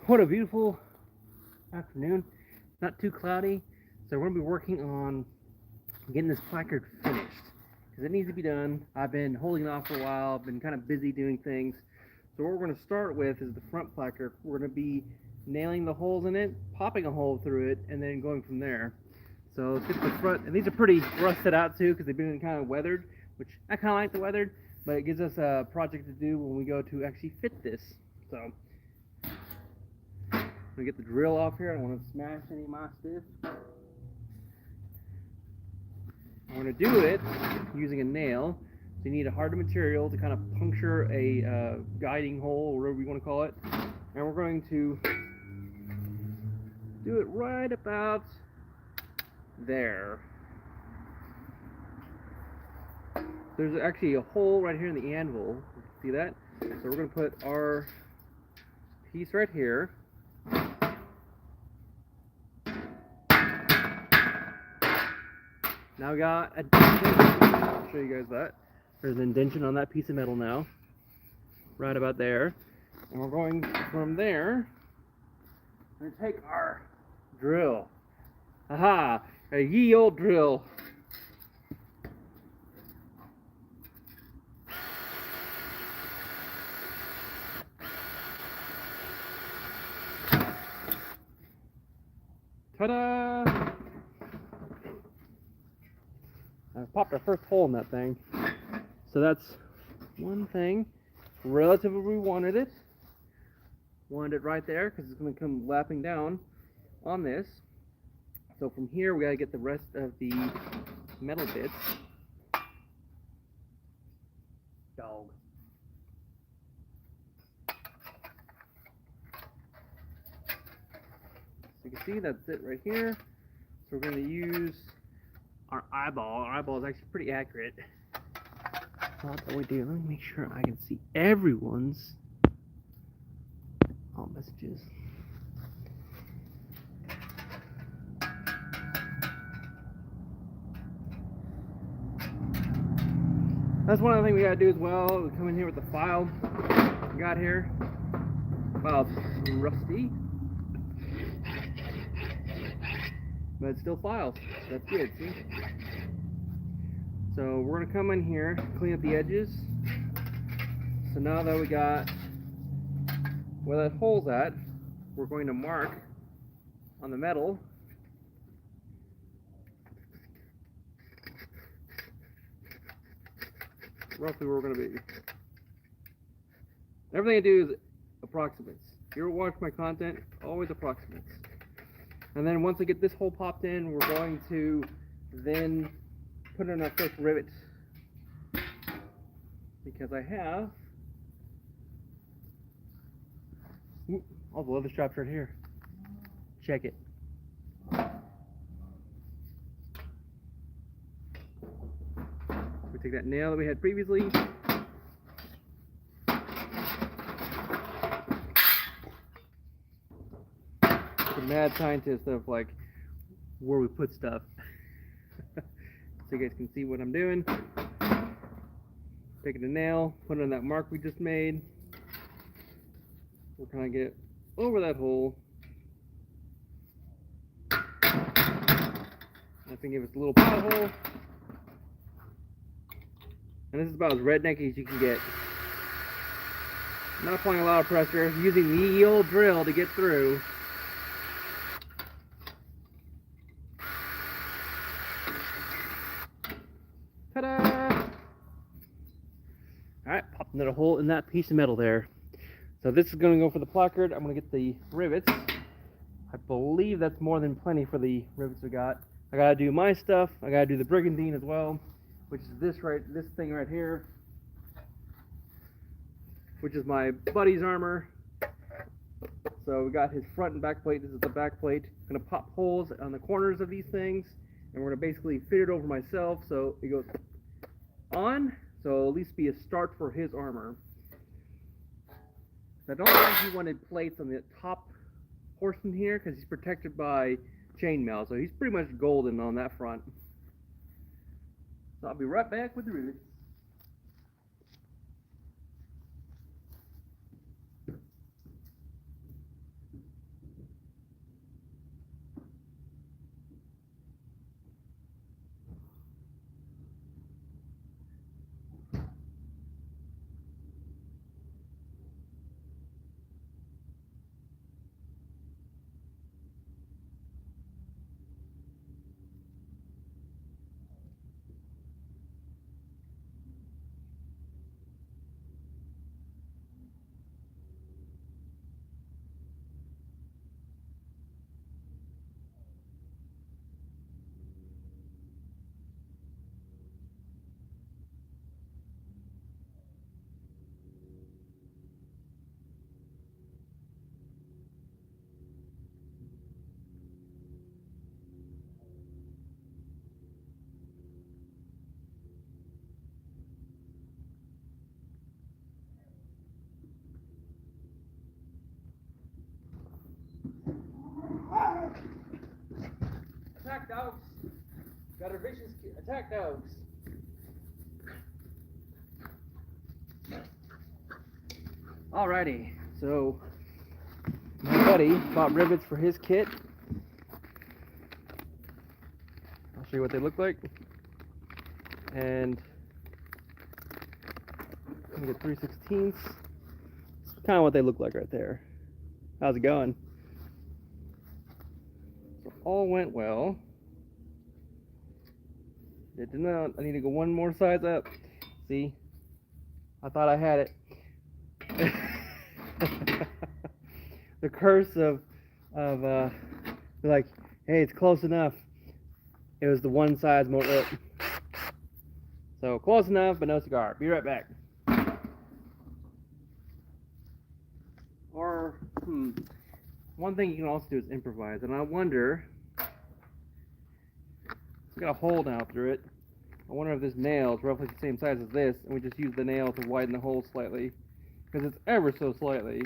What a beautiful afternoon. Not too cloudy, so we're gonna be working on getting this placard finished because it needs to be done. I've been holding it off for a while. I've been kind of busy doing things. So what we're gonna start with is the front placard. We're gonna be nailing the holes in it, popping a hole through it, and then going from there. So let's get the front, and these are pretty rusted out too because they've been kind of weathered, which I kind of like the weathered, but it gives us a project to do when we go to actually fit this. So I'm gonna get the drill off here. I don't want to smash any of my stuff. I'm gonna do it using a nail. So you need a harder material to kind of puncture a guiding hole, or whatever you want to call it. And we're going to do it right about there. There's actually a hole right here in the anvil. See that? So we're going to put our piece right here. Now we got a dentation. I'll show you guys that. There's an indentation on that piece of metal now. Right about there. And we're going from there. We're going to take our drill. Aha! A ye old drill. Ta-da! I popped our first hole in that thing. So that's one thing. Relatively we wanted it. Wanted it right there because it's going to come lapping down on this. So from here we got to get the rest of the metal bits. Dog. So you can see that's it right here. So we're going to use our eyeball. Our eyeball is actually pretty accurate. So what we do, let me make sure I can see everyone's all messages. That's one other thing we gotta do as well. We come in here with the file we got here. The file's rusty, but it still files. That's good, see? So we're gonna come in here, clean up the edges. So now that we got where that hole's at, we're going to mark on the metal roughly where we're going to be. Everything I do is approximates. If you ever watch my content, always approximates. And then once I get this hole popped in, we're going to then put in our first rivet. Because I have all the leather straps right here. Check it. We take that nail that we had previously. The mad scientist of like where we put stuff. So you guys can see what I'm doing. Taking a nail, put it on that mark we just made. We're trying to get over that hole. That's gonna give us a little pothole. And this is about as redneck as you can get. Not applying a lot of pressure, using the old drill to get through. Ta-da! Alright, pop another hole in that piece of metal there. So this is going to go for the placard. I'm going to get the rivets. I believe that's more than plenty for the rivets we got. I got to do my stuff. I got to do the Brigandine as well, which is this thing right here, which is my buddy's armor. So we got his front and back plate. This is the back plate. I'm going to pop holes on the corners of these things, and we're going to basically fit it over myself so it goes on, so it'll at least be a start for his armor. I don't think he wanted plates on the top portion here because he's protected by chainmail, so he's pretty much golden on that front. So I'll be right back with the rivets. attack dogs. Got our vicious attack dogs. Alrighty, so my buddy bought rivets for his kit. I'll show you what they look like. And I'm gonna get 3/16. It's kind of what they look like right there. How's it going? So all went well. It did not. I need to go one more size up. See? I thought I had it. The curse of like, hey, it's close enough. It was the one size more up. So close enough, but no cigar. Be right back. Or one thing you can also do is improvise, and I wonder. It's got a hole now through it. I wonder if this nail is roughly the same size as this, and we just use the nail to widen the hole slightly, because it's ever so slightly.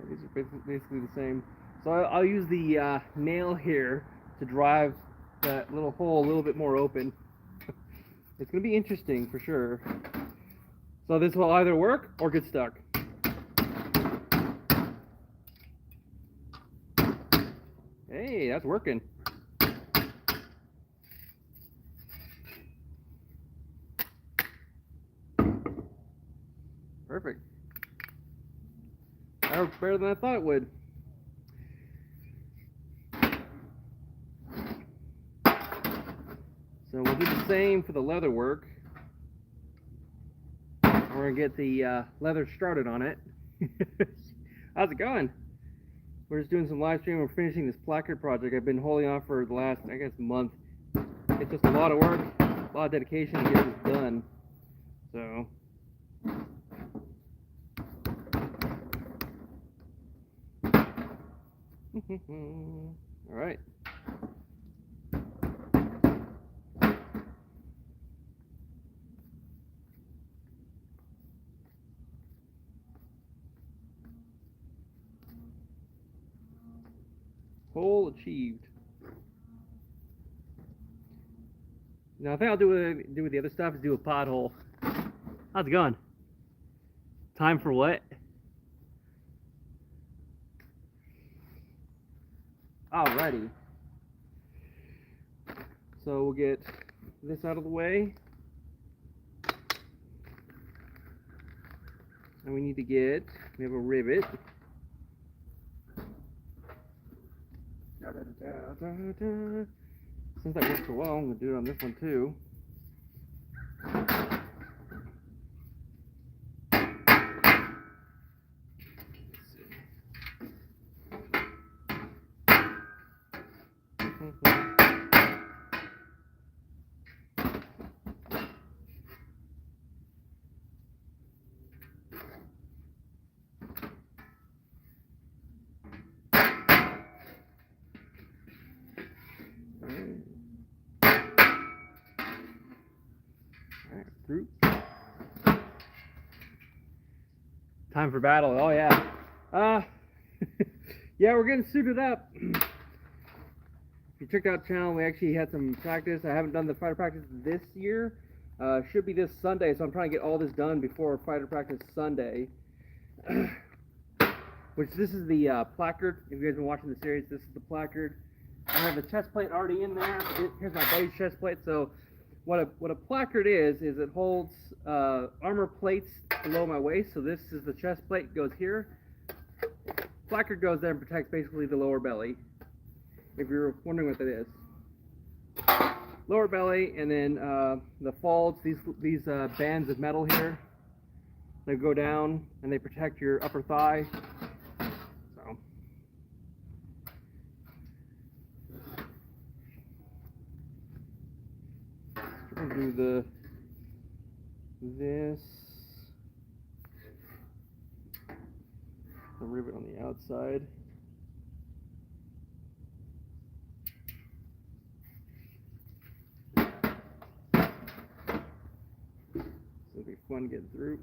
These are basically the same. So I'll use the nail here to drive that little hole a little bit more open. It's going to be interesting for sure. So this will either work or get stuck. Hey, that's working. Perfect. That worked better than I thought it would. So we'll do the same for the leather work. We're going to get the leather started on it. How's it going? We're just doing some live stream. We're finishing this placard project I've been holding off for the last, I guess, month. It's just a lot of work, a lot of dedication to get this done. So, all right. Goal achieved. Now, I think I'll do with the other stuff is do a pothole. How's it going? Time for what? Alrighty. So we'll get this out of the way. And we need to get, we have a rivet. Since that worked so well, I'm going to do it on this one too. Group. Time for battle. Oh yeah. Yeah, we're getting suited up. If you checked out the channel, we actually had some practice. I haven't done the fighter practice this year. Should be this Sunday, so I'm trying to get all this done before fighter practice Sunday. Which this is the placard. If you guys have been watching the series, this is the placard. I have the chest plate already in there. Here's my buddy's chest plate. So what a placard is it holds armor plates below my waist. So this is the chest plate, goes here. Placard goes there and protects basically the lower belly, if you're wondering what that is. Lower belly, and then the folds, these bands of metal here, they go down and they protect your upper thigh. So we're going to do the rivet on the outside. It'll be fun getting through.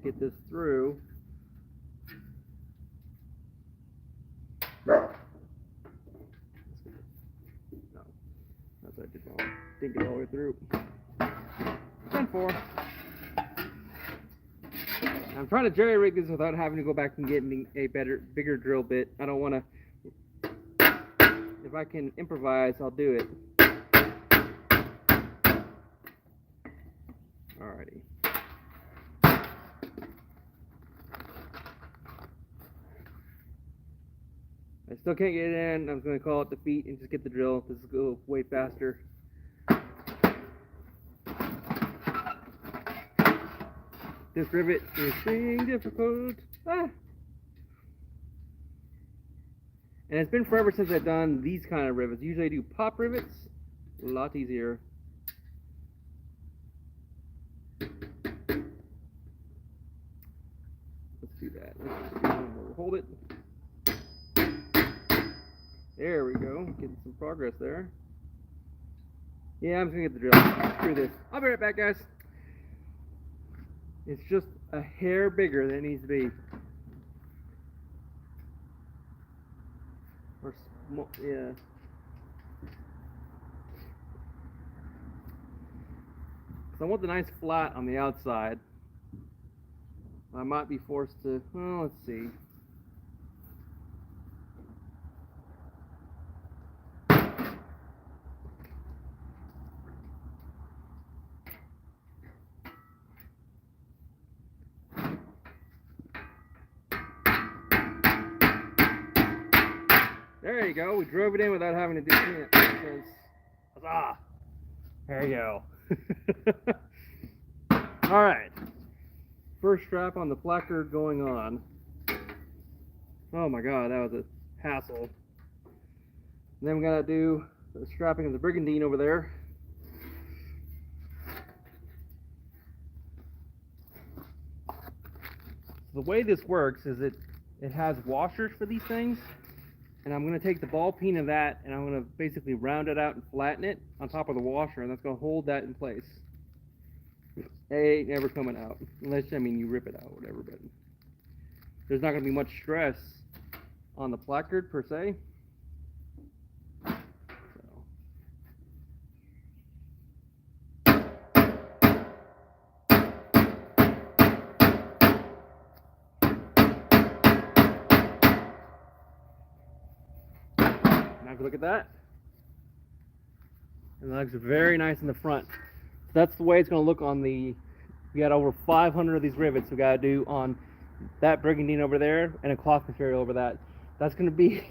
get this through. No, that's what I did wrong. Didn't get all the way through. 10-4. I'm trying to jerry rig this without having to go back and get a bigger drill bit. I don't want to. If I can improvise, I'll do it. Alrighty. I still can't get it in. I'm going to call it defeat and just get the drill. This will go way faster. This rivet is being difficult. Ah. And it's been forever since I've done these kind of rivets. Usually I do pop rivets. A lot easier. Let's do that. We'll hold it. There we go. Getting some progress there. Yeah, I'm just going to get the drill. Screw this. I'll be right back, guys. It's just a hair bigger than it needs to be. Or small, yeah. So I want the nice flat on the outside. I might be forced to, well, let's see. There you go. We drove it in without having to do it. Huzzah! There you go. All right. First strap on the placard going on. Oh my God, that was a hassle. And then we gotta do the strapping of the Brigandine over there. The way this works is it has washers for these things. And I'm going to take the ball peen of that and I'm going to basically round it out and flatten it on top of the washer, and that's going to hold that in place. It ain't never coming out. Unless, I mean, you rip it out, whatever, but there's not going to be much stress on the placard per se. Look at that. And that looks very nice in the front. So that's the way it's going to look on the, we got over 500 of these rivets we got to do on that Brigandine over there and a cloth material over that. That's going to be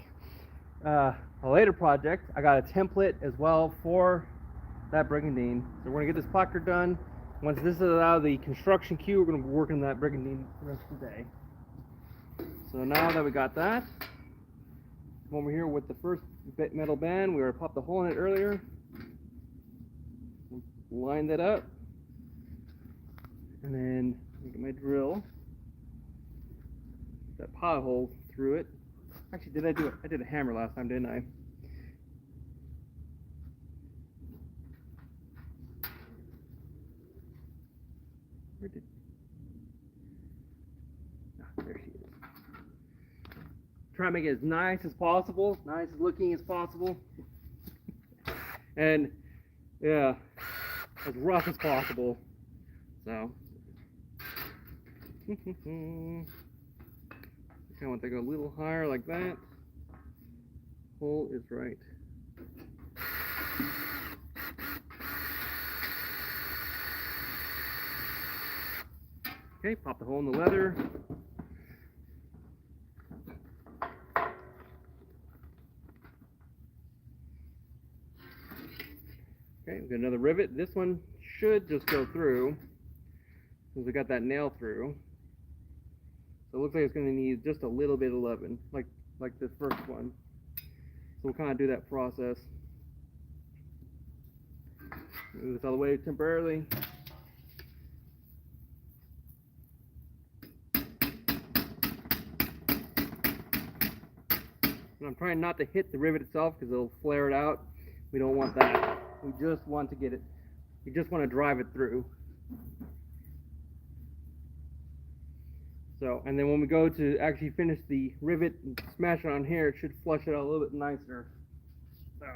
a later project. I got a template as well for that Brigandine. So we're going to get this placard done. Once this is out of the construction queue, we're going to be working on that Brigandine the rest of the day. So now that we got that, come over here with the first metal band. We already popped the hole in it earlier. Line that up. And then get my drill. That pothole through it. Actually, did I do it? I did a hammer last time, didn't I? Where did... Ah, there she is. Try to make it as nice as possible, nice looking as possible, and yeah, as rough as possible. So, I want to go a little higher like that. Hole is right. Okay, pop the hole in the leather. Okay, we've got another rivet. This one should just go through, since we got that nail through. So it looks like it's going to need just a little bit of loving, like this first one. So we'll kind of do that process. Move this out of the way temporarily. And I'm trying not to hit the rivet itself because it'll flare it out. We don't want that. We just want to get it, we just want to drive it through. So, and then when we go to actually finish the rivet and smash it on here, it should flush it out a little bit nicer. So.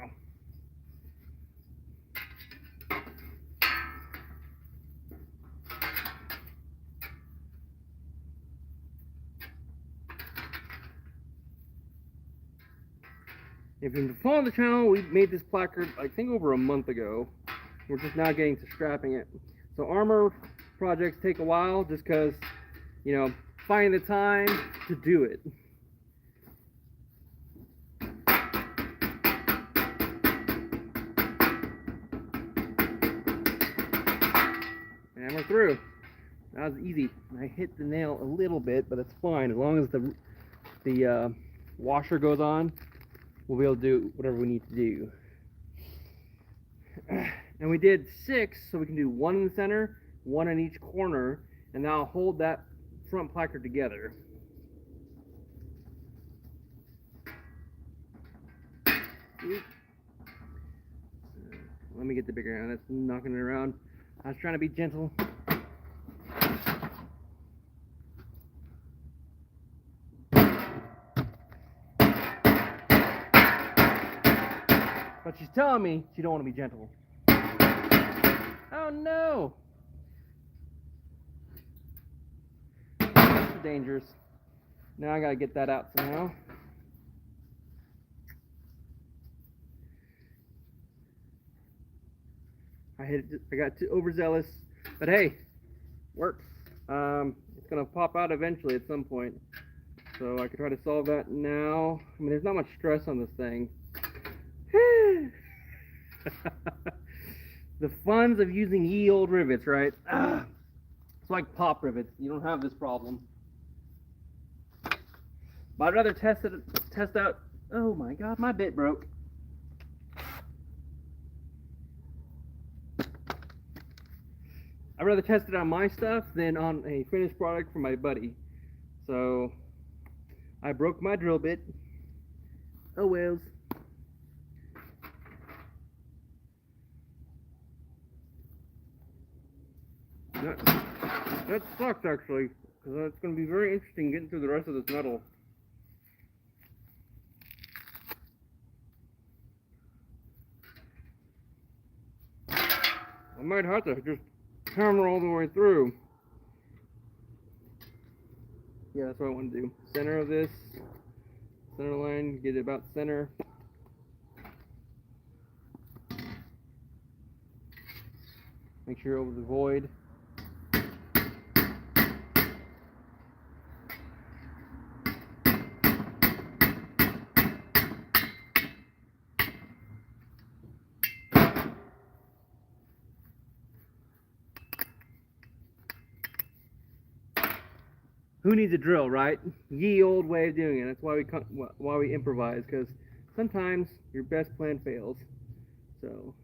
If you've been following the channel, we made this placard, I think, over a month ago. We're just now getting to strapping it. So armor projects take a while just because, you know, finding the time to do it. And we're through. That was easy. I hit the nail a little bit, but it's fine. As long as the washer goes on, we'll be able to do whatever we need to do. And we did 6, so we can do 1 in the center, 1 in each corner, and now hold that front placard together. Let me get the bigger hand. That's knocking it around. I was trying to be gentle. But she's telling me she don't want to be gentle. Oh no! That's dangerous. Now I gotta get that out somehow. I got too overzealous, but hey, works. It's gonna pop out eventually at some point, so I could try to solve that now. I mean, there's not much stress on this thing. The funs of using ye old rivets, right? It's like pop rivets. You don't have this problem. But I'd rather test out. Oh my God, my bit broke. I'd rather test it on my stuff than on a finished product for my buddy. So I broke my drill bit. Oh well. That sucks actually, because it's going to be very interesting getting through the rest of this metal. I might have to just hammer all the way through. Yeah, that's what I want to do. Center of this, center line, get it about center. Make sure over the void. Who needs a drill, right? Ye old way of doing it. That's why we improvise, because sometimes your best plan fails. So.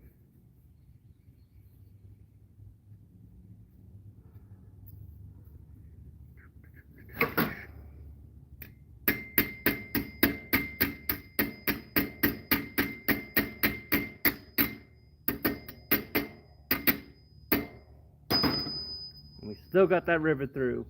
And we still got that rivet through.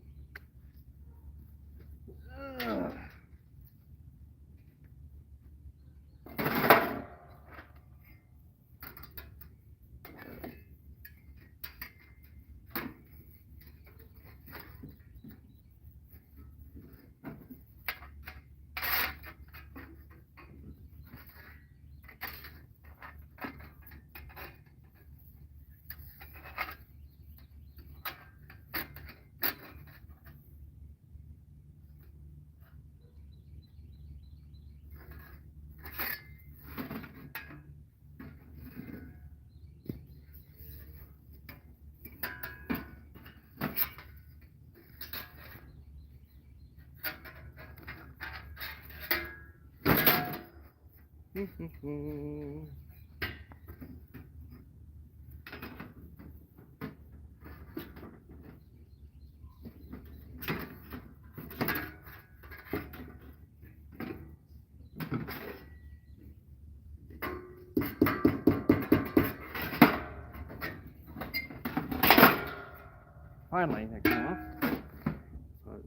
Finally, that came off.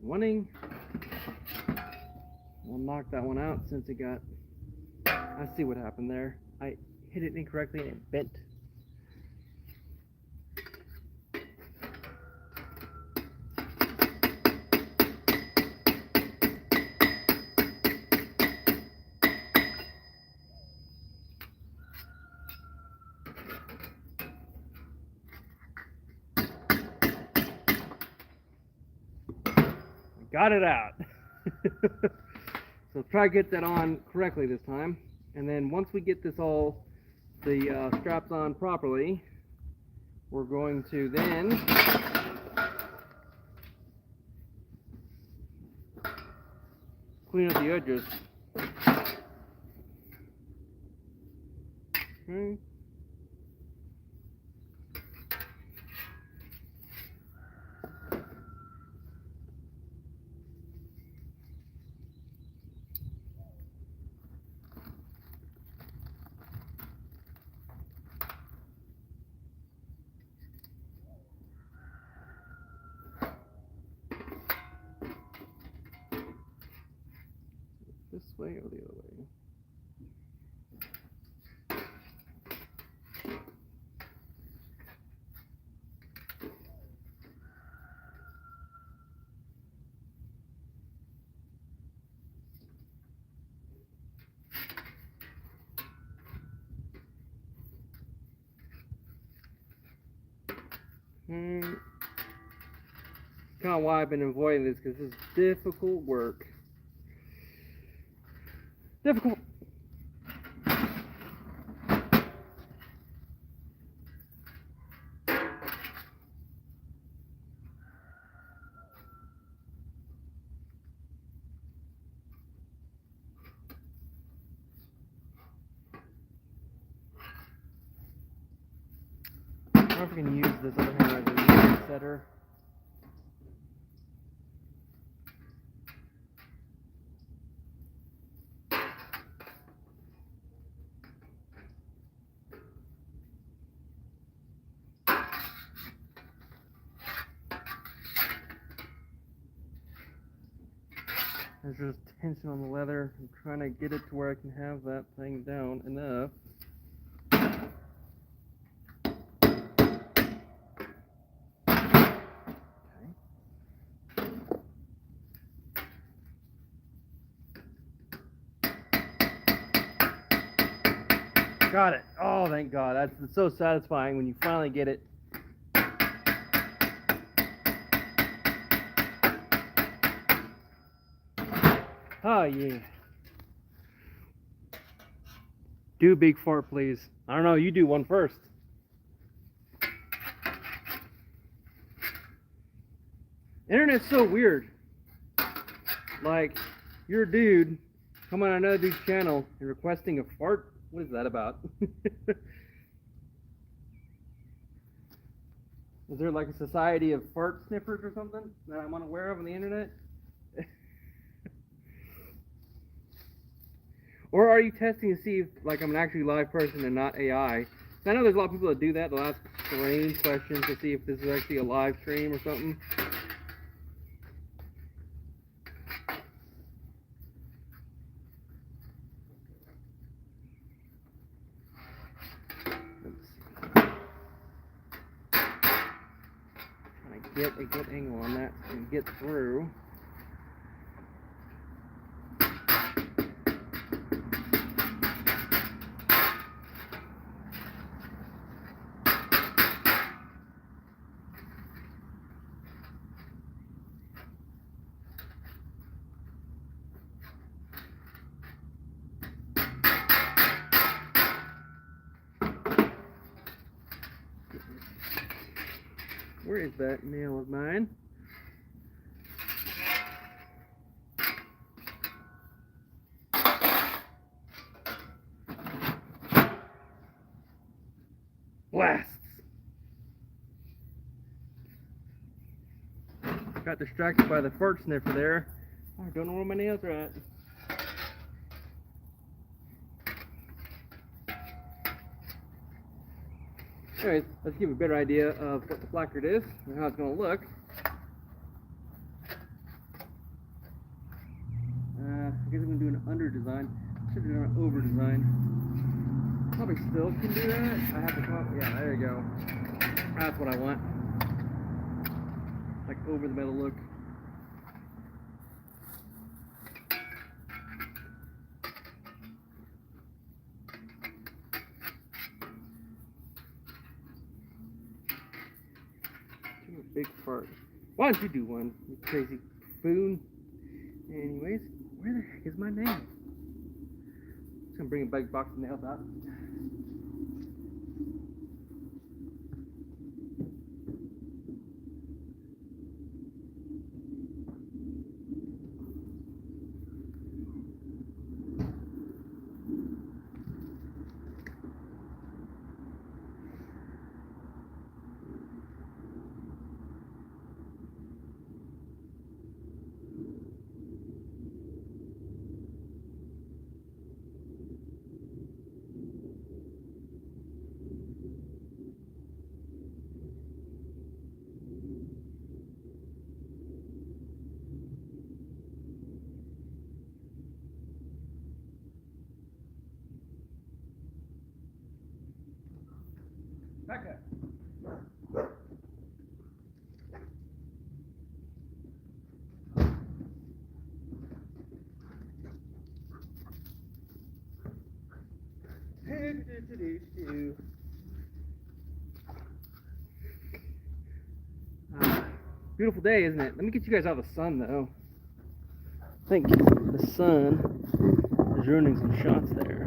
wanting. We'll knock that one out since it got, I see what happened there. I hit it incorrectly and it bent. Got it out. So try to get that on correctly this time. And then once we get this all, the straps on properly, we're going to then clean up the edges. Okay. This way or the other way? Kind of why I've been avoiding this, because this is difficult work. Difficult. I don't know if we can use this other hammer as a setter. There's just tension on the leather. I'm trying to get it to where I can have that thing down enough. Got it. Oh, thank God. That's so satisfying when you finally get it. Oh, yeah. Do a big fart, please. I don't know. You do one first. Internet's so weird. Like, you're a dude coming on another dude's channel and requesting a fart. What is that about? Is there like a society of fart sniffers or something that I'm unaware of on the internet? Or are you testing to see if like I'm an actually live person and not AI? I know there's a lot of people that do that. They'll ask strange questions to see if this is actually a live stream or something. Trying to get a good angle on that and get through. Where is that nail of mine? Blasts! Got distracted by the fart sniffer there. I don't know where my nails are at. Anyways, let's give a better idea of what the placard is and how it's going to look. I guess I'm gonna do an under design. Should do an over design. Probably still can do that. I have to come up. Yeah, there you go. That's what I want. Like over the metal look. Big fart. Why don't you do one, you crazy buffoon? Anyways, where the heck is my name? Just gonna bring a big box of nails out. Back up. Beautiful day, isn't it? Let me get you guys out of the sun, though. I think the sun is ruining some shots there.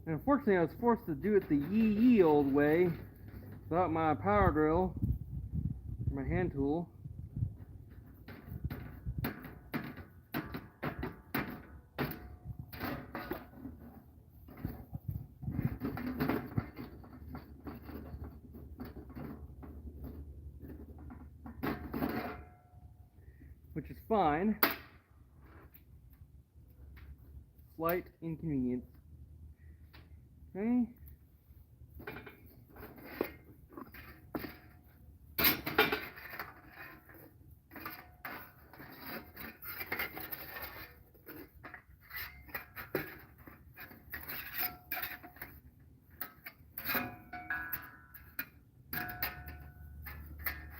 And unfortunately, I was forced to do it the ye old way without my power drill, my hand tool. Which is fine. Slight inconvenience. Okay.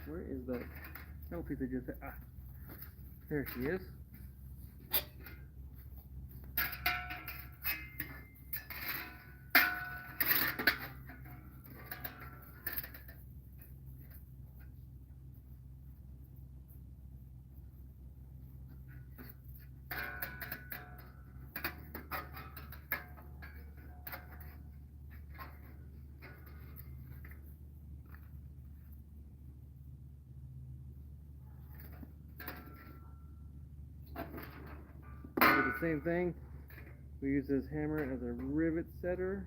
Where is that selfie that just there she is. Do the same thing. We use this hammer as a rivet setter.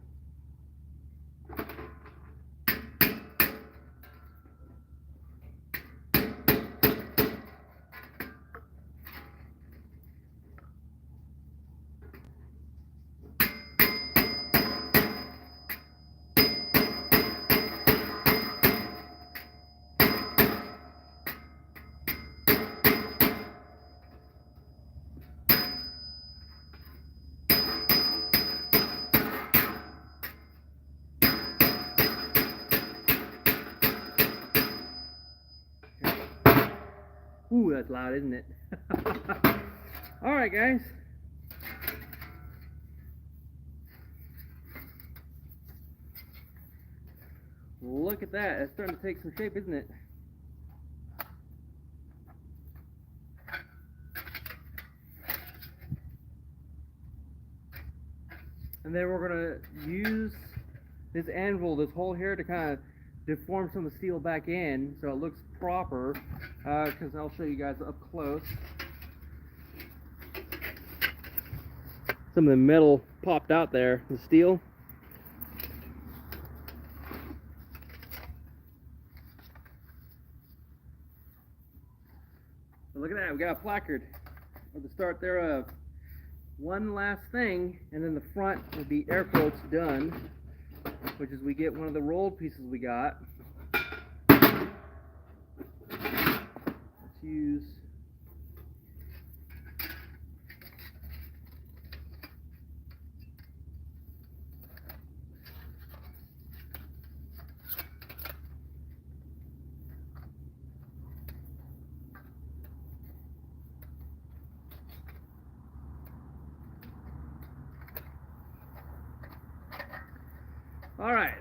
Ooh, that's loud, isn't it? Alright, guys. Look at that. It's starting to take some shape, isn't it? And then we're going to use this anvil, this hole here, to kind of deform some of the steel back in so it looks proper, because I'll show you guys up close. Some of the metal popped out there, the steel. So look at that, we got a placard at the start thereof. One last thing, and then the front will be air quotes done, which is we get one of the rolled pieces we got. Let's use all right.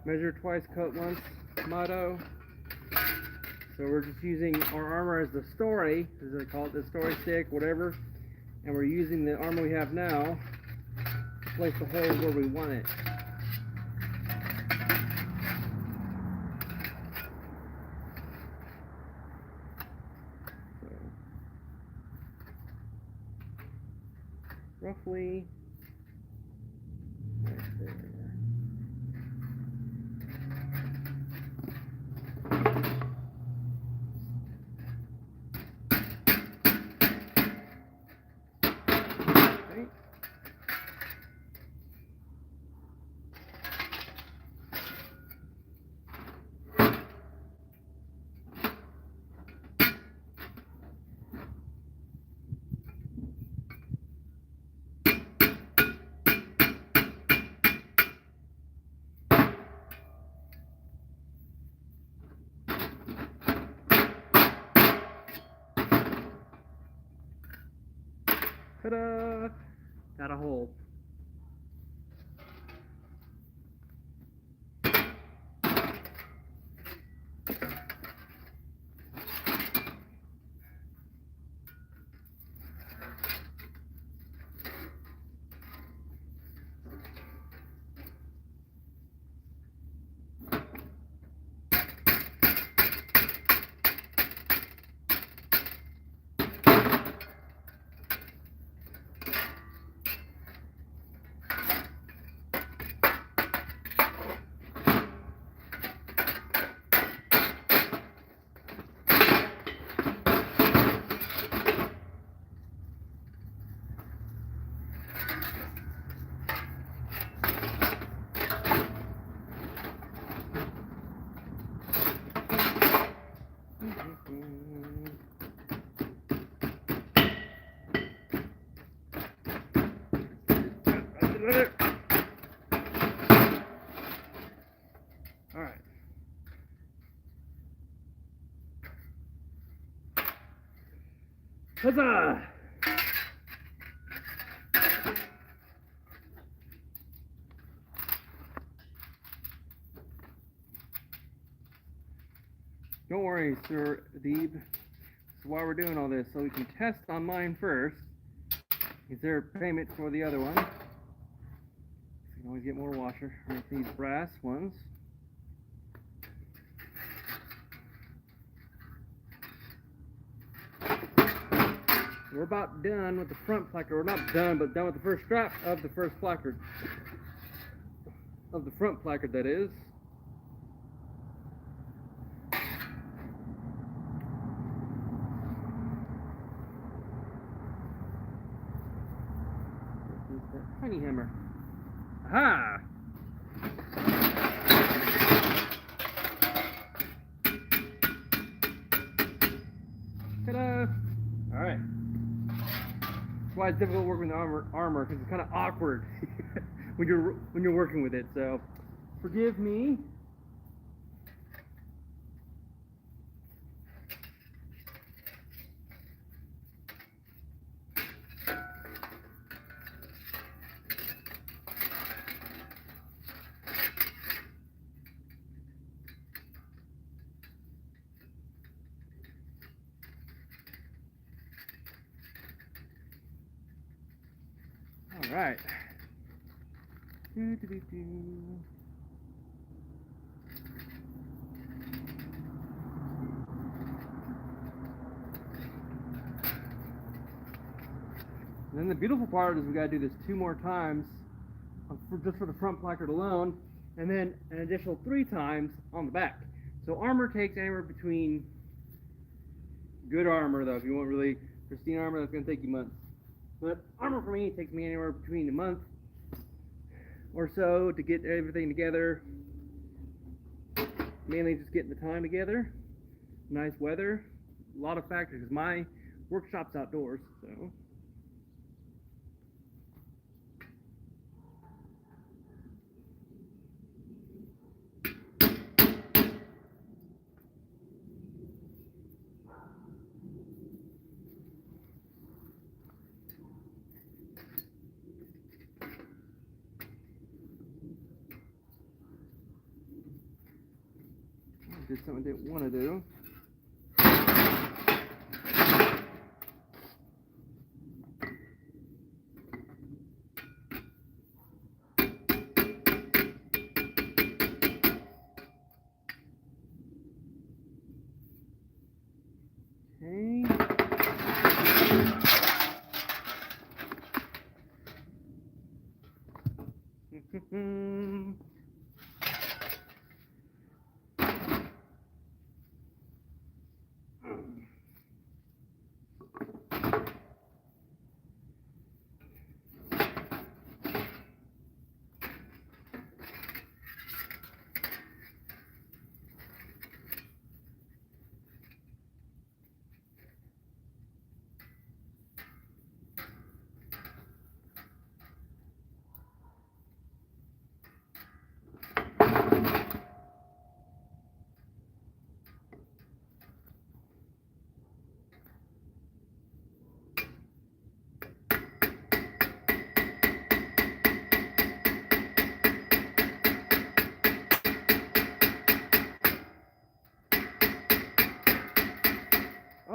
Measure twice, coat once motto. So we're just using our armor as the story, as they call it, the story stick, whatever. And we're using the armor we have now to place the hole where we want it. So, roughly right there. Ta-da! Got a hole. All right. Huzzah! Don't worry, Sir Deeb. This is why we're doing all this, so we can test on mine first. Is there payment for the other one? You can always get more washer with these brass ones. We're about done with the front placard. We're not done, but done with the first strap of the first placard. Of the front placard, that is. Tiny hammer. Aha! Ta-da! All right. That's why it's difficult working with armor because it's kind of awkward when you're working with it. So, forgive me. Alright. And then the beautiful part is we got to do this 2 more times just for the front placard alone, and then an additional 3 times on the back. So armor takes anywhere between, good armor though, if you want really pristine armor, that's going to take you months. But armor for me takes me anywhere between a month or so to get everything together. Mainly just getting the time together, nice weather, a lot of factors, because my workshop's outdoors, so. Did something I didn't want to do. Okay.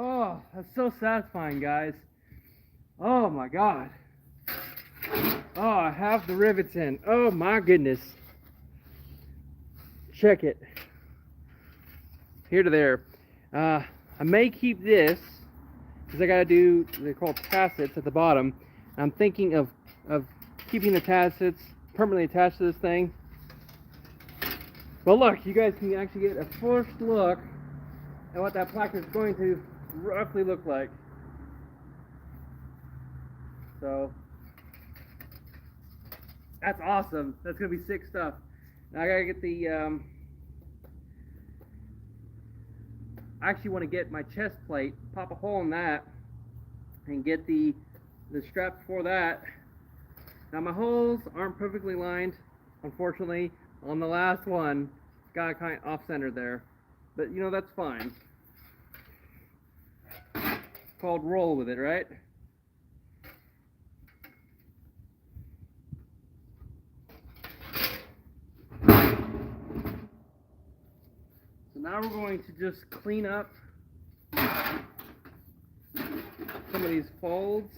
Oh, that's so satisfying, guys. Oh my God. Oh, I have the rivets in. Oh my goodness. Check it. Here to there. I may keep this because I gotta do, they're called tassets at the bottom. I'm thinking of keeping the tassets permanently attached to this thing. But look, you guys can actually get a first look at what that placard is going to roughly look like. So that's awesome. That's gonna be sick stuff. Now I gotta get the I actually want to get my chest plate, pop a hole in that, and get the strap for that. Now my holes aren't perfectly lined, unfortunately. On the last one, got kind of off-centered there, but you know, that's fine. It's called roll with it, right? So now we're going to just clean up some of these folds.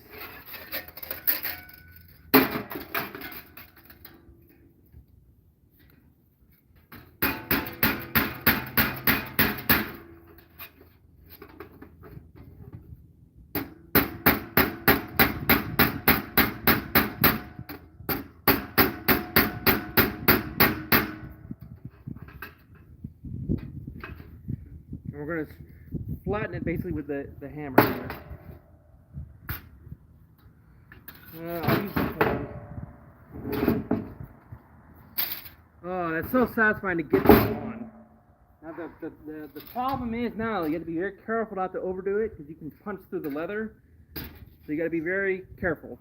And we're going to flatten it basically with the hammer here. I'll use the phone. Oh, that's so satisfying to get this on. Now the problem is now you got to be very careful not to overdo it because you can punch through the leather. So you got to be very careful.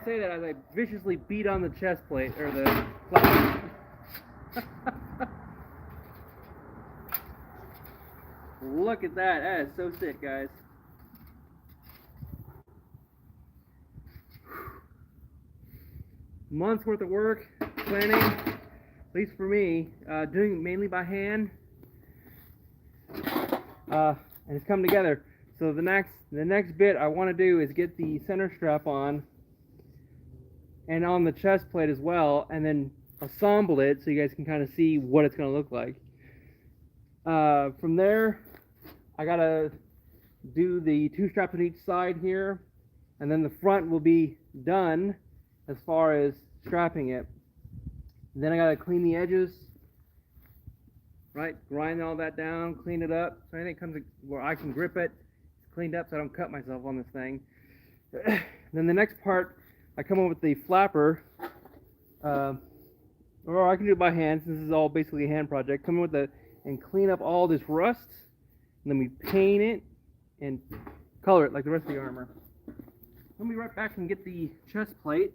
Say that as I viciously beat on the chest plate or the flap. Look at that. That is so sick, guys. months worth of work, planning, at least for me, doing it mainly by hand, and it's come together. So the next bit I want to do is get the center strap on and on the chest plate as well, and then assemble it so you guys can kind of see what it's going to look like. From there, I gotta do the 2 straps on each side here, and then the front will be done as far as strapping it. Then I gotta clean the edges, right? Grind all that down, clean it up, so anything comes where I can grip it, it's cleaned up so I don't cut myself on this thing. Then the next part, I come up with the flapper, or I can do it by hand since this is all basically a hand project. Come in with and clean up all this rust, and then we paint it and color it like the rest of the armor. Let me right back and get the chest plate.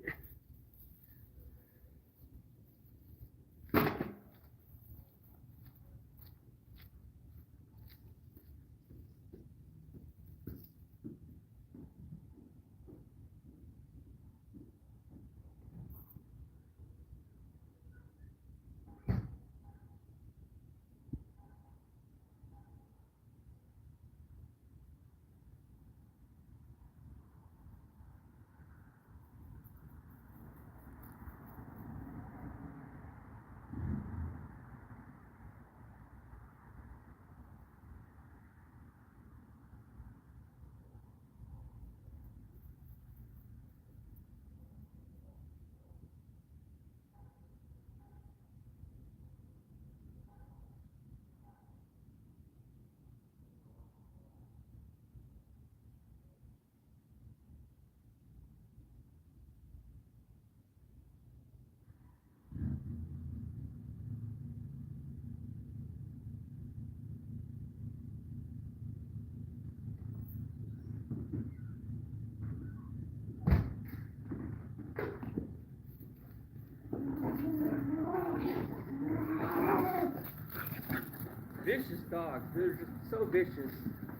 Vicious dogs. They're just so vicious.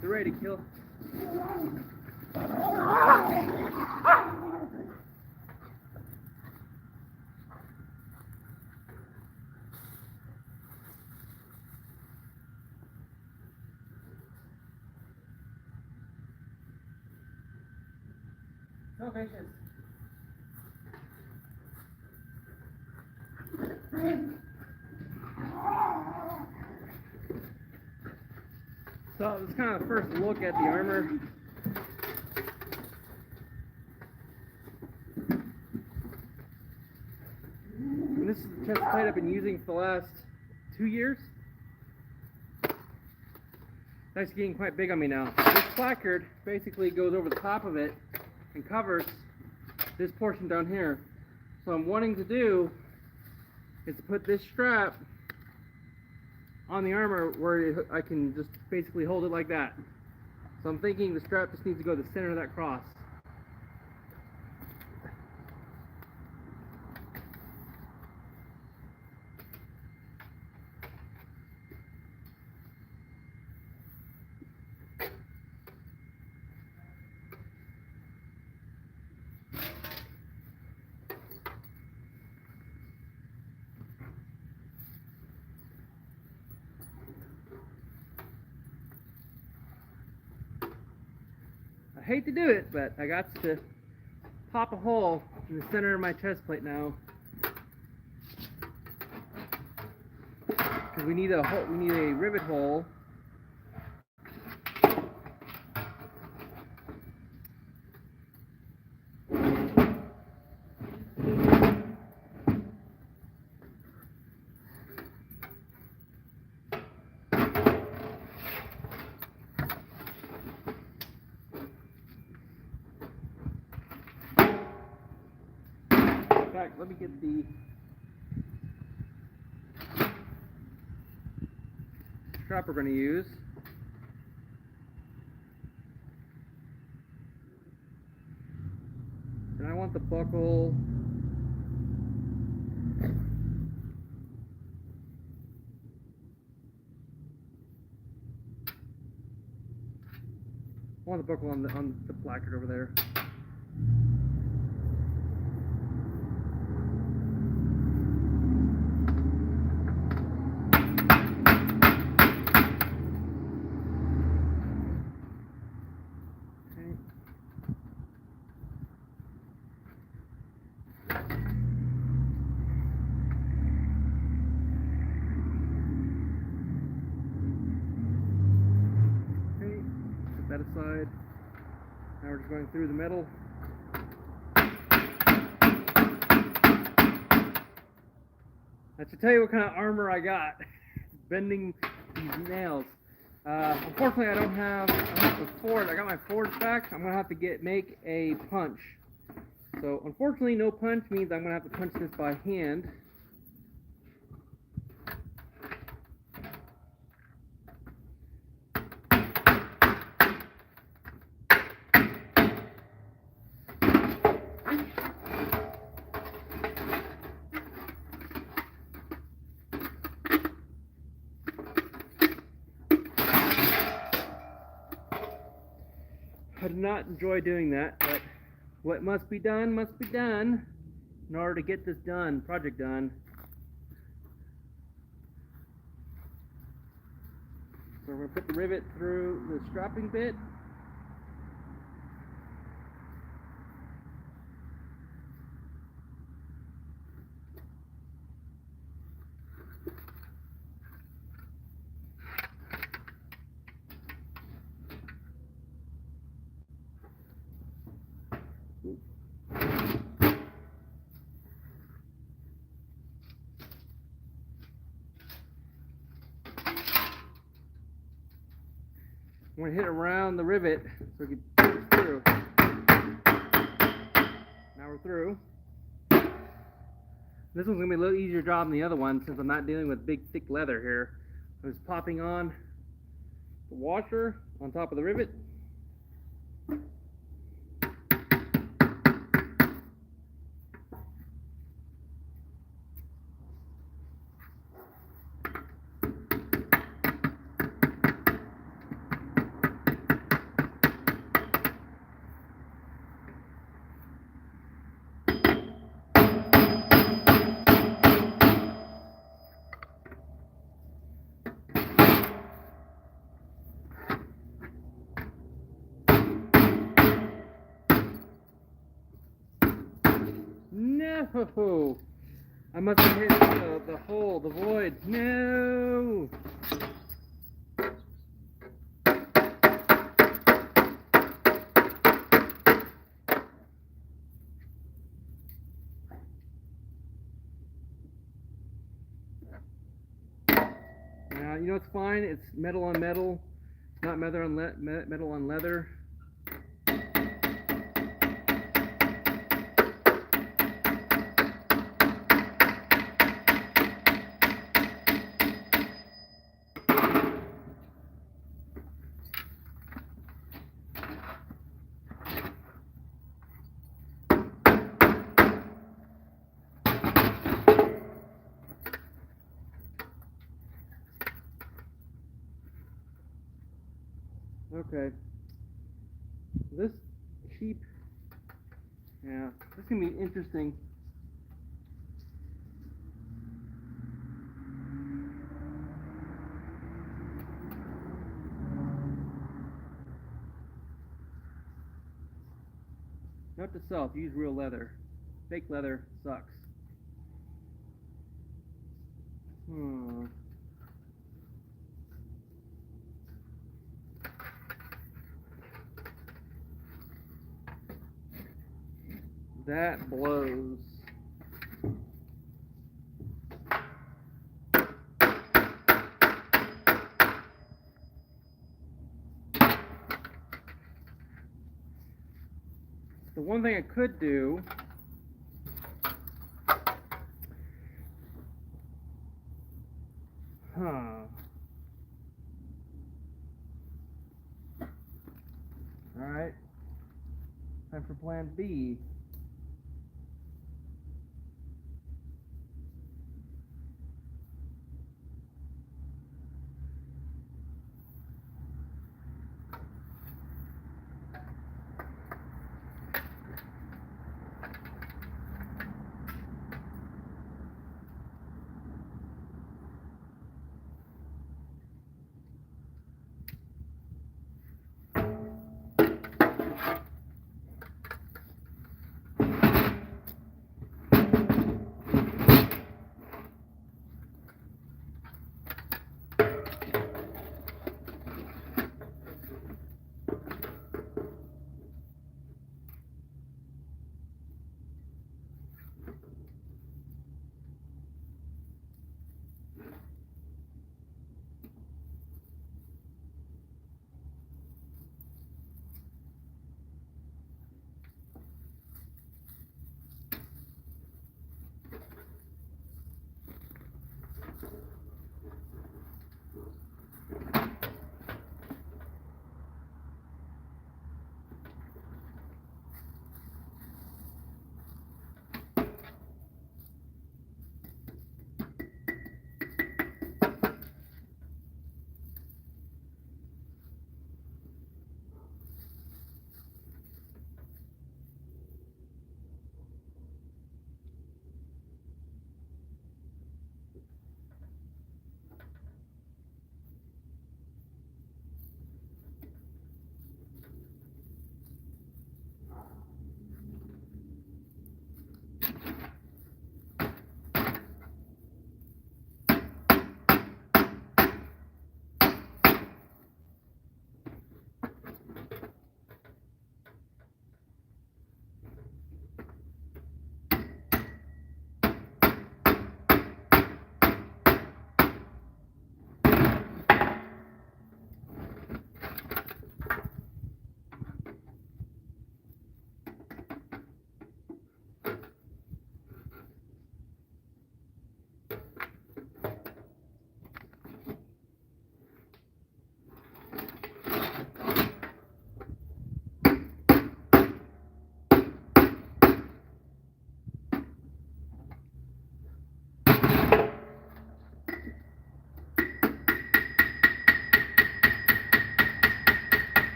They're ready to kill. So vicious. So this is kind of the first look at the armor. And this is the chest plate I've been using for the last 2 years. It's actually getting quite big on me now. This placard basically goes over the top of it and covers this portion down here. So what I'm wanting to do is to put this strap on the armor where I can just basically hold it like that. So I'm thinking the strap just needs to go to the center of that cross. I hate to do it, but I got to pop a hole in the center of my chest plate now, because we need a rivet hole. In fact, let me get the strap we're going to use. And I want the buckle on the placard over there. going through the metal. I should tell you what kind of armor I got. Bending these nails. Unfortunately, I don't have the forge. I got my forge back. I'm gonna have to make a punch. So unfortunately, no punch means I'm gonna have to punch this by hand. I do not enjoy doing that, but what must be done in order to get this project done. So we're going to put the rivet through the strapping bit. I'm going to hit around the rivet so we can push it through. Now we're through. This one's going to be a little easier job than the other one since I'm not dealing with big thick leather here. I'm just popping on the washer on top of the rivet. No! I must have hit the hole, the void. No! Now, you know it's fine. It's metal on metal, not metal on leather. Okay. This cheap, yeah, this is going to be interesting. Note to self, use real leather. Fake leather sucks. That blows. The one thing I could do Alright. Time for plan B.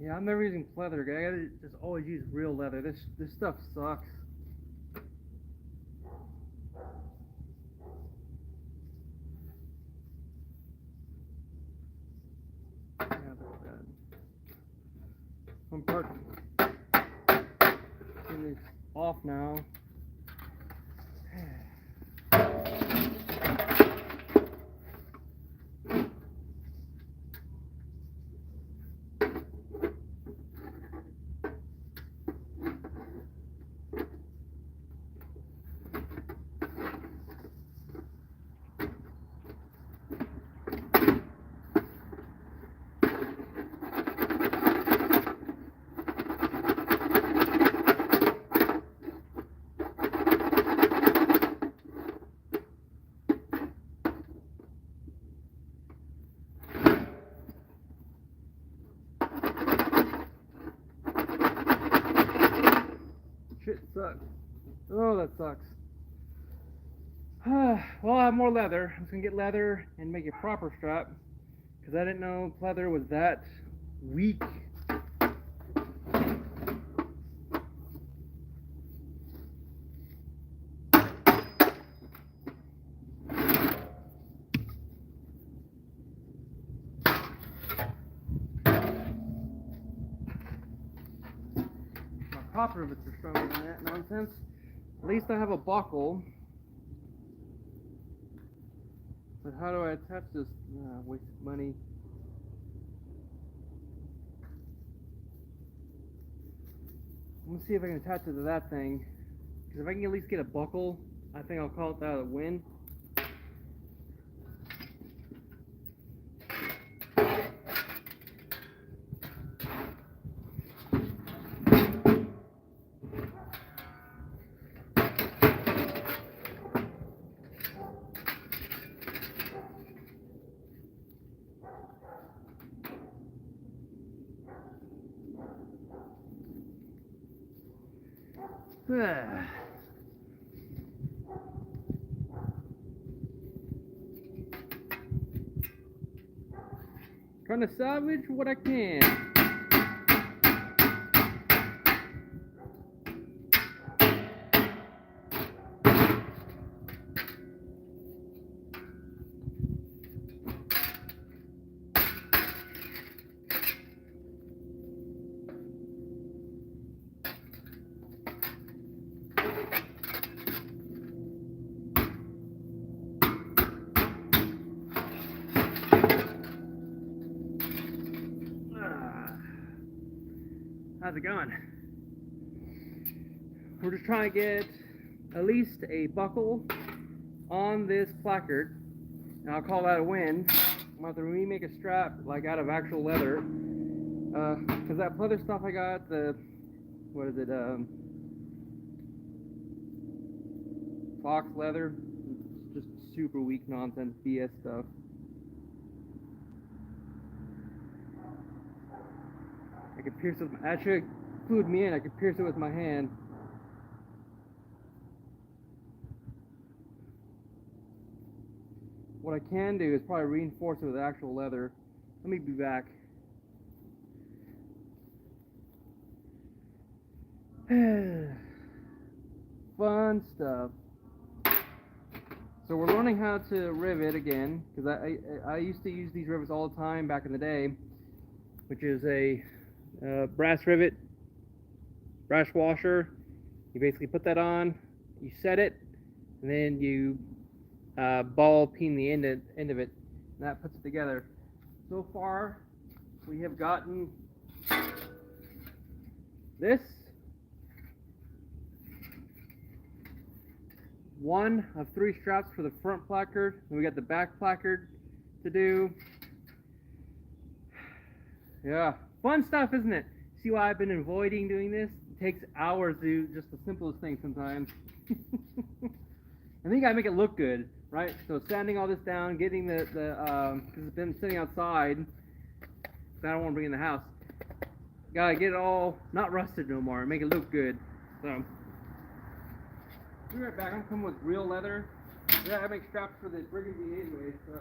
Yeah, I'm never using pleather. I gotta just always use real leather. This stuff sucks. Yeah, that's bad. One part. Getting this off now. Shit sucks. Oh, that sucks. Well, I have more leather. I'm just gonna get leather and make a proper strap because I didn't know pleather was that weak. My top rivets are stronger than that nonsense. At least I have a buckle. But how do I attach this? Wasted money. Let me see if I can attach it to that thing. Because if I can at least get a buckle, I think I'll call it that a win. Trying to salvage what I can. How's it going? We're just trying to get at least a buckle on this placard, and I'll call that a win. I'm going to have to remake a strap like out of actual leather, because that pleather stuff I got, what is it, fox leather, it's just super weak nonsense BS stuff. I could pierce it with my, that should clued me in. I could pierce it with my hand. What I can do is probably reinforce it with actual leather. Let me be back. Fun stuff. So we're learning how to rivet again, because I used to use these rivets all the time back in the day, which is a brass rivet, brass washer. You basically put that on, you set it, and then you ball peen the end of it, and that puts it together. So far, we have gotten this, one of 3 straps for the front placard, and we got the back placard to do. Yeah, fun stuff, isn't it? See why I've been avoiding doing this? It takes hours to do just the simplest thing sometimes. I think I make it look good, right? So sanding all this down, getting the because it's been sitting outside, so I don't want to bring it in the house. Gotta get it all not rusted no more, and make it look good. So, be right back. I'm coming with real leather. Yeah, I make straps for the Brigandine anyway, so.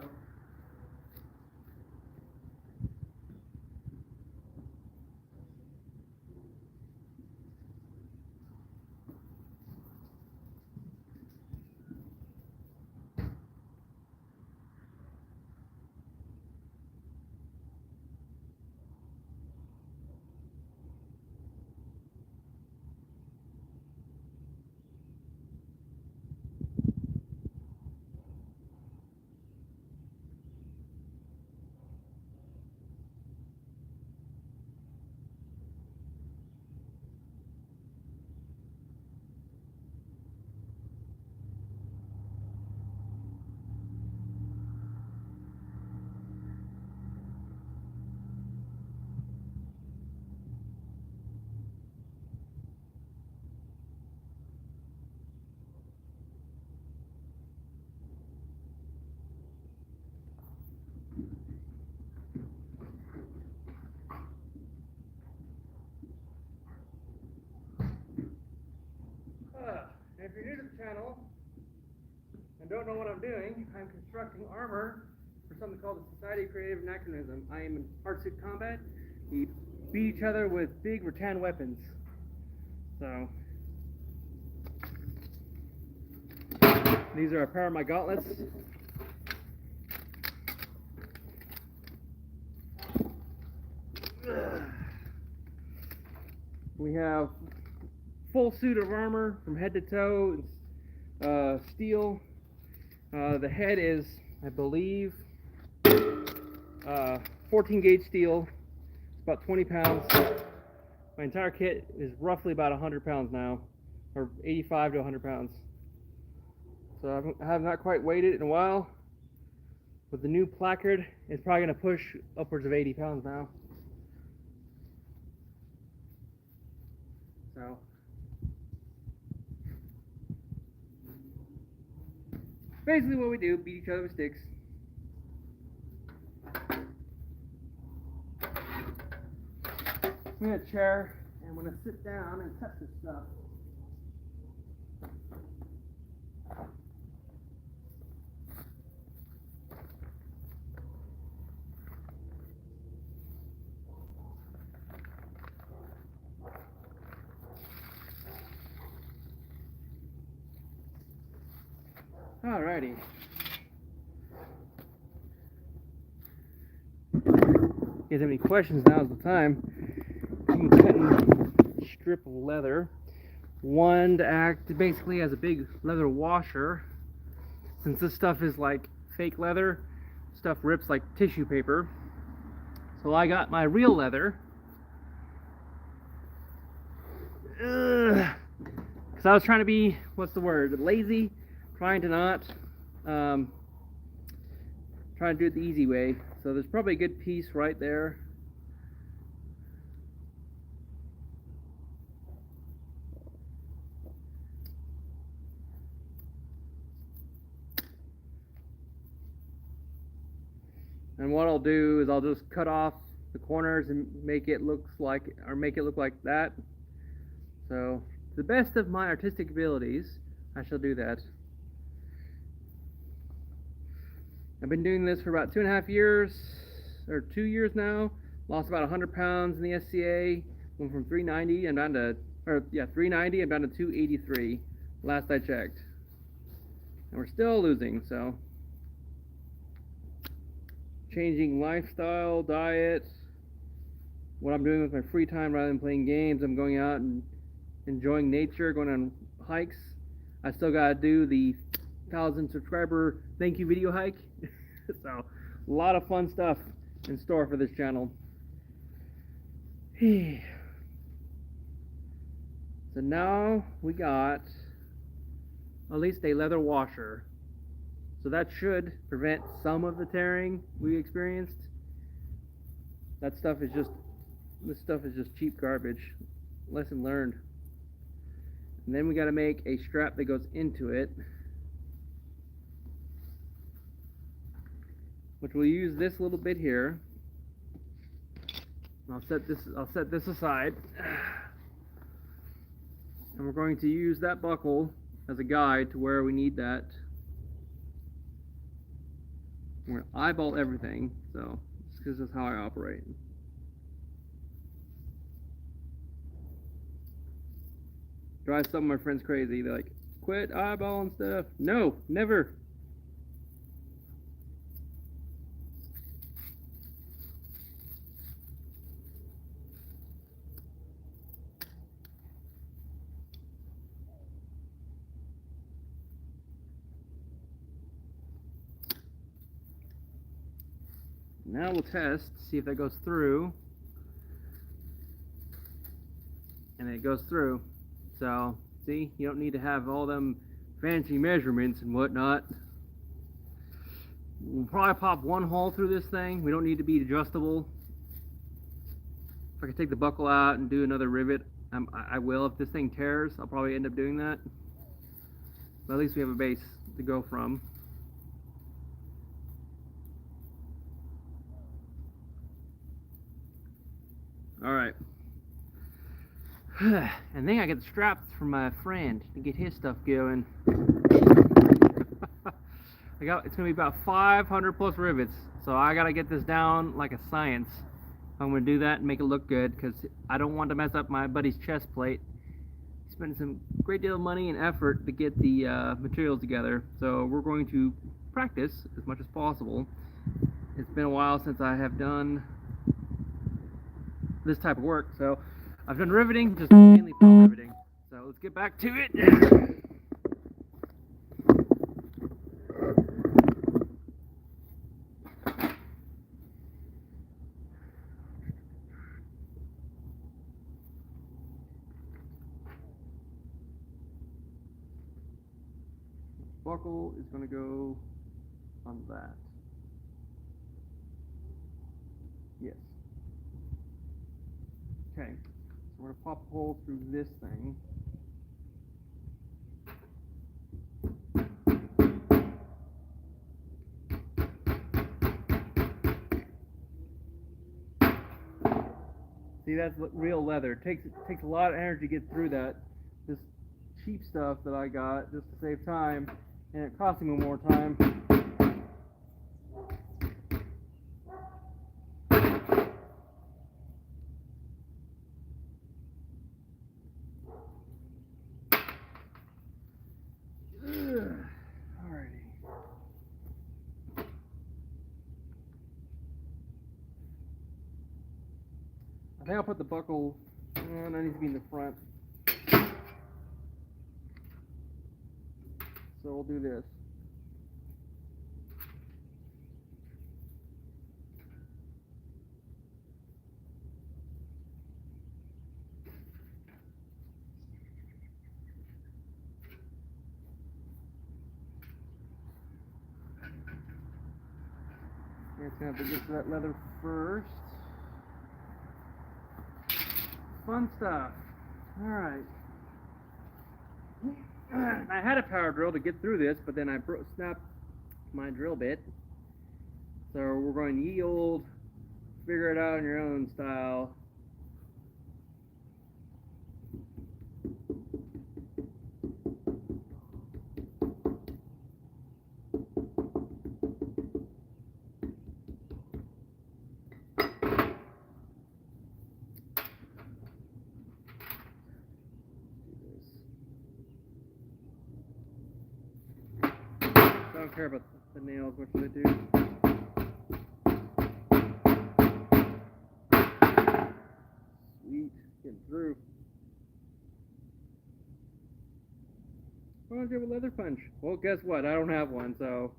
If you're new to the channel and don't know what I'm doing, I'm constructing armor for something called the Society of Creative Anachronism. I am in hardsuit combat. We beat each other with big rattan weapons. So these are a pair of my gauntlets. We have full suit of armor from head to toe, steel. The head is, I believe, 14 gauge steel. It's about 20 pounds. My entire kit is roughly about 100 pounds now, or 85 to 100 pounds. So I have not quite weighed it in a while. With the new placard, it's probably going to push upwards of 80 pounds now. So basically what we do, beat each other with sticks. We have a chair, and I'm going to sit down and test this stuff. Alrighty. If you guys have any questions, now's the time. I'm cutting a strip of leather. One to act basically as a big leather washer. Since this stuff is like fake leather, stuff rips like tissue paper. So I got my real leather. Because I was trying to be, what's the word, lazy. Trying to not, trying to do it the easy way. So there's probably a good piece right there. And what I'll do is I'll just cut off the corners and make it look like that. So to the best of my artistic abilities, I shall do that. I've been doing this for about 2.5 years, or 2 years now. Lost about 100 pounds in the SCA. Went from 390 and down to, 390 and down to 283 last I checked. And we're still losing, so. Changing lifestyle, diet, what I'm doing with my free time rather than playing games. I'm going out and enjoying nature, going on hikes. I still gotta do the 1,000 subscriber thank you video hike. So a lot of fun stuff in store for this channel. So now we got at least a leather washer, so that should prevent some of the tearing we experienced. This stuff is just cheap garbage. Lesson learned. And then we got to make a strap that goes into it, which we'll use this little bit here. I'll set this aside, and we're going to use that buckle as a guide to where we need that. We're going to eyeball everything, so this is how I operate. Drives some of my friends crazy. They're like, quit eyeballing stuff. No, never. Now we'll test, see if that goes through. And it goes through. So, see, you don't need to have all them fancy measurements and whatnot. We'll probably pop one hole through this thing. We don't need to be adjustable. If I could take the buckle out and do another rivet, I will. If this thing tears, I'll probably end up doing that. But at least we have a base to go from. Alright. And then I get the straps from my friend to get his stuff going. It's gonna be about 500 plus rivets, so I gotta get this down like a science. I'm gonna do that and make it look good because I don't want to mess up my buddy's chest plate. He spent some great deal of money and effort to get the materials together, so we're going to practice as much as possible. It's been a while since I have done this type of work, so I've done riveting, just mainly pop riveting. So let's get back to it. Buckle is going to go on that. Yes. Okay, so we're going to pop a hole through this thing. See, that's real leather. It takes a lot of energy to get through that. This cheap stuff that I got just to save time, and it cost me more time. Alrighty. I think I'll put the buckle, that needs to be in the front. So we'll do this. It's going to have to get to that leather first. Fun stuff. Alright. I had a power drill to get through this, but then I snapped my drill bit. So we're going ye old, figure it out in your own style. I don't care about the nails, what should I do? Sweet, getting through. Why don't you have a leather punch? Well, guess what? I don't have one, so.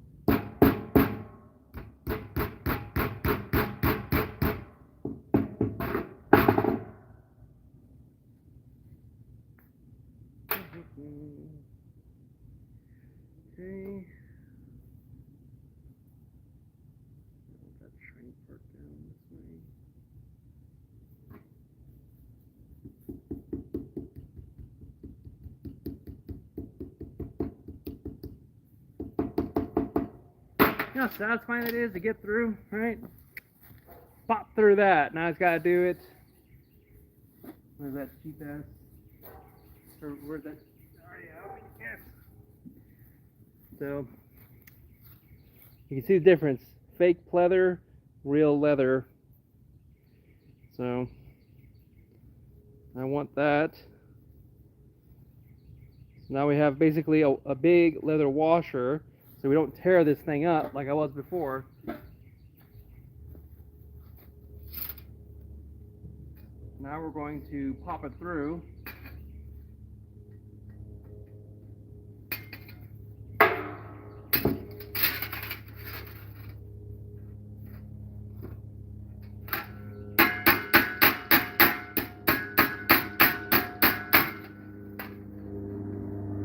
Okay. That shiny part down this way. You know how satisfying it is to get through, right? Pop through that. Now it's got to do it. Where's that cheap ass? Or where's that? Sorry, yes. So you can see the difference. Fake pleather, real leather. So I want that. So now we have basically a big leather washer, so we don't tear this thing up like I was before. Now we're going to pop it through.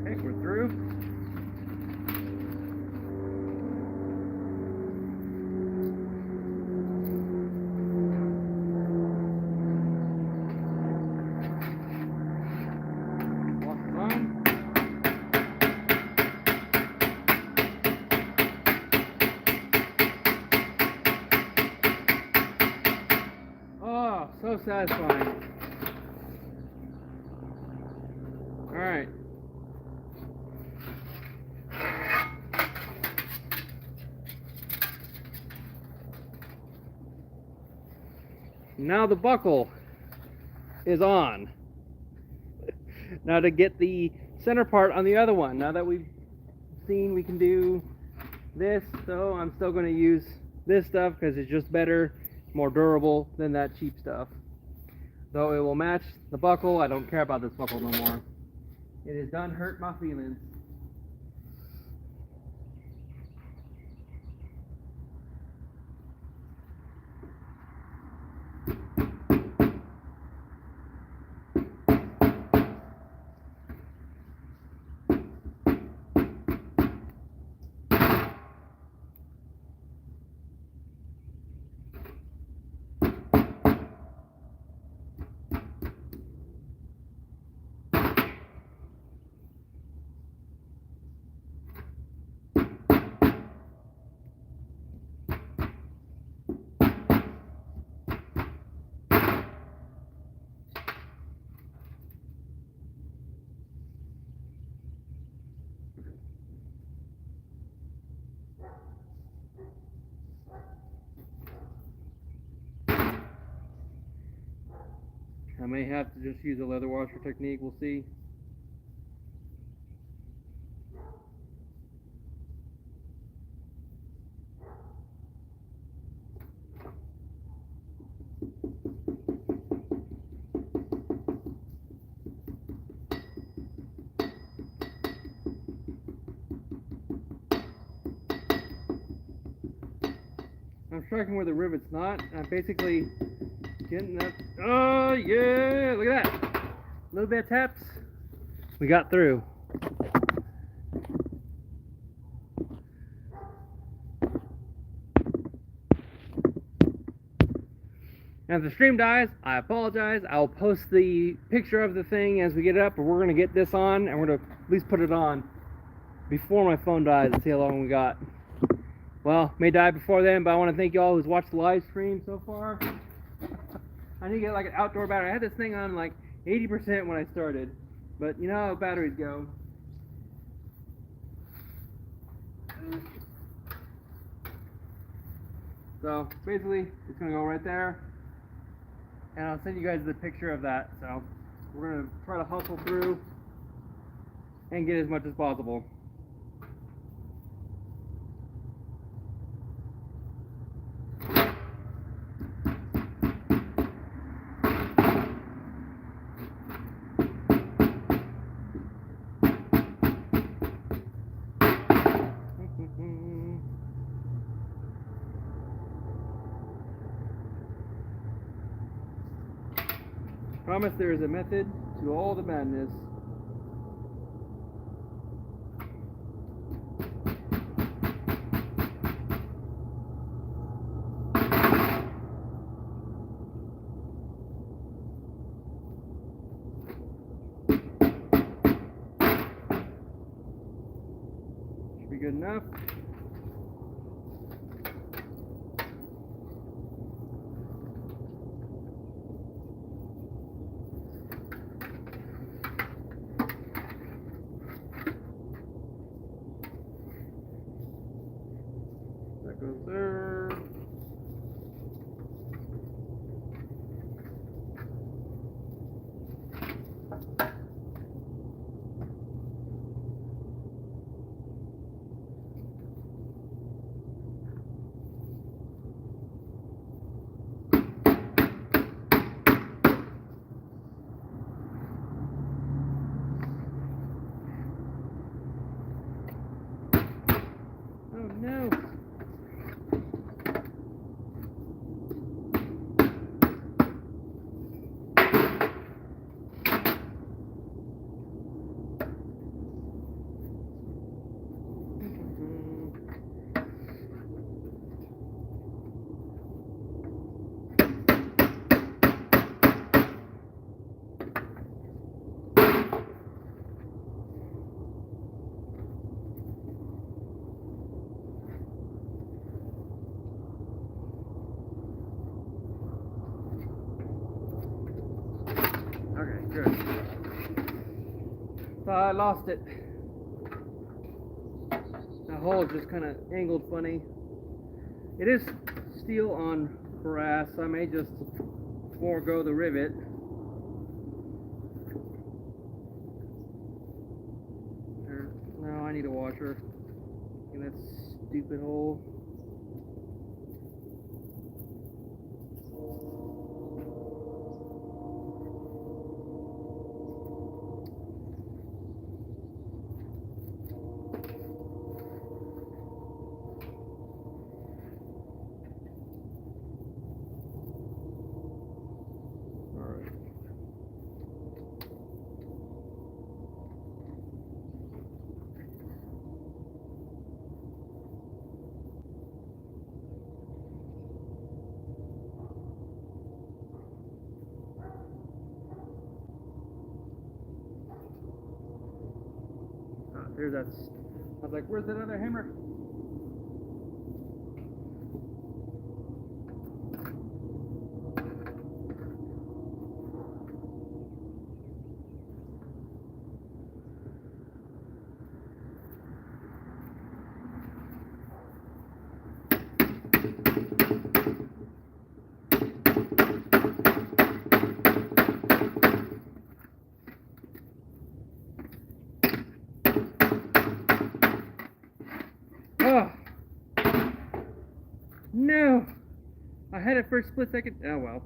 Okay, we're through. Oh, so satisfying. right. Now the buckle is on. Now to get the center part on the other one. Now that we've seen we can do this, so I'm still going to use this stuff because it's just better, more durable than that cheap stuff. Though it will match the buckle, I don't care about this buckle no more. It has done hurt my feelings. I may have to just use a leather washer technique, we'll see. I'm striking where the rivet's not. I'm basically getting that. Oh yeah, look at that. A little bit of taps. We got through. Now if the stream dies, I apologize. I'll post the picture of the thing as we get it up, but we're gonna get this on and we're gonna at least put it on before my phone dies and see how long we got. Well, may die before then, but I want to thank you all who's watched the live stream so far. I need to get like an outdoor battery. I had this thing on like 80% when I started, but you know how batteries go. So basically, it's gonna go right there, and I'll send you guys the picture of that. So we're gonna try to hustle through and get as much as possible. Promise there is a method to all the madness. Should be good enough. Goes there. Oh no. Thought I lost it. The hole is just kind of angled funny. It is steel on brass, so I may just forego the rivet. No, I need a washer in that stupid hole. There's that. I was like, where's that other hammer? Oh, no, I had it for a split second. Oh well.